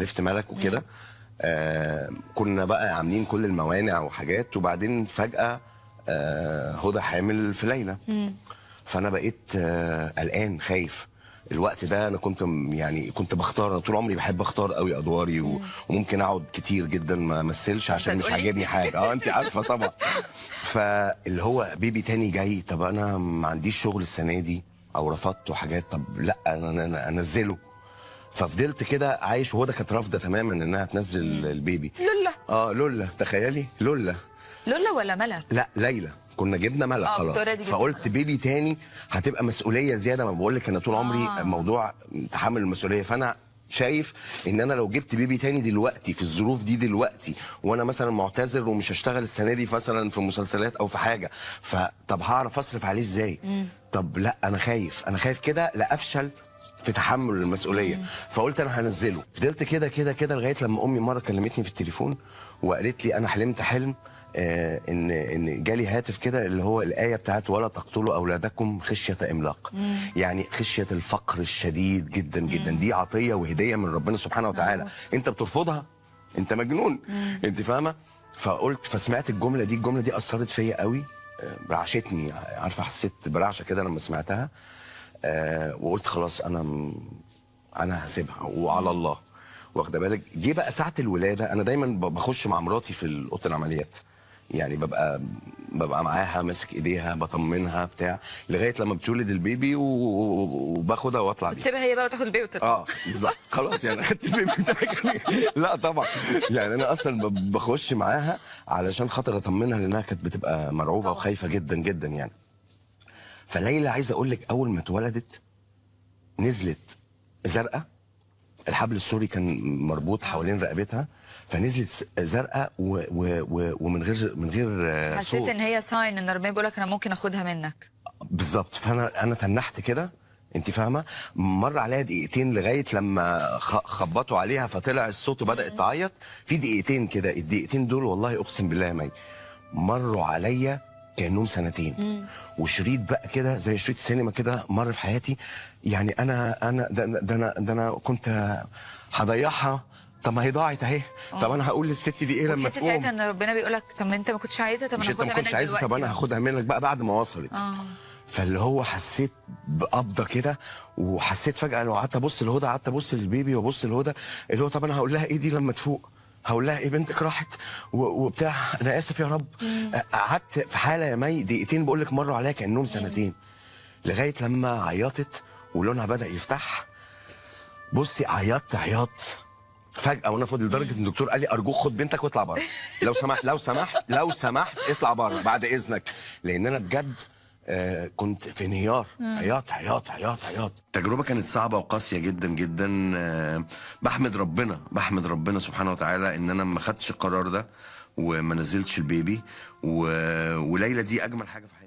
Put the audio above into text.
خلفت ملك وكده. كنا بقى عاملين كل الموانع وحاجات، وبعدين فجأة هدى حامل في ليلى. فانا بقيت قلقان خايف. الوقت ده انا كنت يعني كنت بختار، انا طول عمري بحب اختار قوي ادواري وممكن اقعد كتير جدا ما امثلش عشان مش عاجبني حاجه. انت عارفه طبعا. فاللي هو بيبي تاني جاي، طب انا ما عنديش شغل السنه دي او رفضت وحاجات، طب لا انا انزله. ففضلت كده عايش، وهدى كانت رافضه تماما انها تنزل البيبي. لولا لولا، تخيلي لولا ولا ملك؟ لا ليلى، كنا جبنا ملك خلاص. فقلت بيبي تاني هتبقى مسؤوليه زياده. ما بقول لك انا طول عمري موضوع تحمل المسؤوليه. فانا شايف ان انا لو جبت بيبي تاني دلوقتي في الظروف دي دلوقتي، وانا مثلا معتذر ومش هشتغل السنه دي مثلا في مسلسلات او في حاجه، فطب هعرف اصرف عليه ازاي؟ طب لا انا خايف كده لا افشل في تحمل المسؤوليه. فقلت انا هنزله. فضلت كده كده كده لغايه لما امي مره كلمتني في التليفون وقالت لي انا حلمت حلم ان جالي هاتف كده اللي هو الايه بتاعت ولا تقتلوا اولادكم خشيه املاق. يعني خشيه الفقر الشديد جدا جدا. دي عطيه وهديه من ربنا سبحانه وتعالى. انت بترفضها، انت مجنون. انت فاهمه؟ فسمعت الجمله دي اثرت فيا قوي، رعشتني. عارفه حسيت برعشه كده لما سمعتها. وقلت خلاص انا هسيبها وعلى الله. واخده بالك؟ جه بقى ساعه الولاده، انا دايما بخش مع مراتي في اوضه العمليات، يعني ببقى معاها ماسك ايديها بطمنها بتاع لغايه لما بتولد البيبي وباخدها واطلع بيها. بتسيبها هي بقى وتاخد البيبي وتطلع؟ بالظبط. خلاص يعني اخدت البيبي بتاعك. لا طبعا، يعني انا اصلا بخش معاها علشان خاطر اطمنها، لانها كانت بتبقى مرعوبه وخايفه جدا جدا يعني. فليلى عايز اقول لك اول ما اتولدت نزلت زرقاء، الحبل السوري كان مربوط حوالين رقبتها، فنزلت زرقاء ومن غير حسيت صوت. ان هي ساين ان ربنا بيقول لك انا ممكن اخدها منك. بالظبط. فانا تنحت كده، انت فاهمه؟ مر عليها دقيقتين لغايه لما خبطوا عليها فطلع الصوت وبدات تعيط. في دقيقتين كده، الدقيقتين دول والله اقسم بالله يا مي مروا عليا كانهم سنتين. وشريط بقى كده زي شريط سينما كده مر في حياتي. يعني انا ده انا كنت هضيعها. طب ما هي ضاعت اهي. طب انا هقول للست دي ايه لما تقوم؟ ساعتها ان ربنا بيقول لك طب ما انت ما كنتش عايزها، طب انا هاخدها منك دلوقتي. طب انا هاخدها منك بقى بعد ما وصلت. فاللي هو حسيت بقبضه كده، وحسيت فجاه لو قعدت ابص لهدى، قعدت ابص للبيبي وابص لهدى، اللي هو طب انا هقول لها ايه دي لما تفوق؟ هقول لها ايه؟ بنتك راحت وبتاع، انا اسف يا رب. قعدت في حاله يا مي دقيقتين بقول لك مروا عليا كانهم سنتين، لغايه لما عيطت ولونها بدا يفتح. بصي عيطت عياط فجاه وانا فاضي، لدرجه ان الدكتور قال لي ارجوك خد بنتك واطلع بره، لو سمحت لو سمحت لو سمحت اطلع بره بعد اذنك، لان انا بجد كنت في انهيار. عياط عياط عياط عياط. التجربه كانت صعبه وقاسيه جدا جدا. بحمد ربنا سبحانه وتعالى ان انا ما خدتش القرار ده وما نزلتش البيبي. وليلى دي اجمل حاجه في حياتي.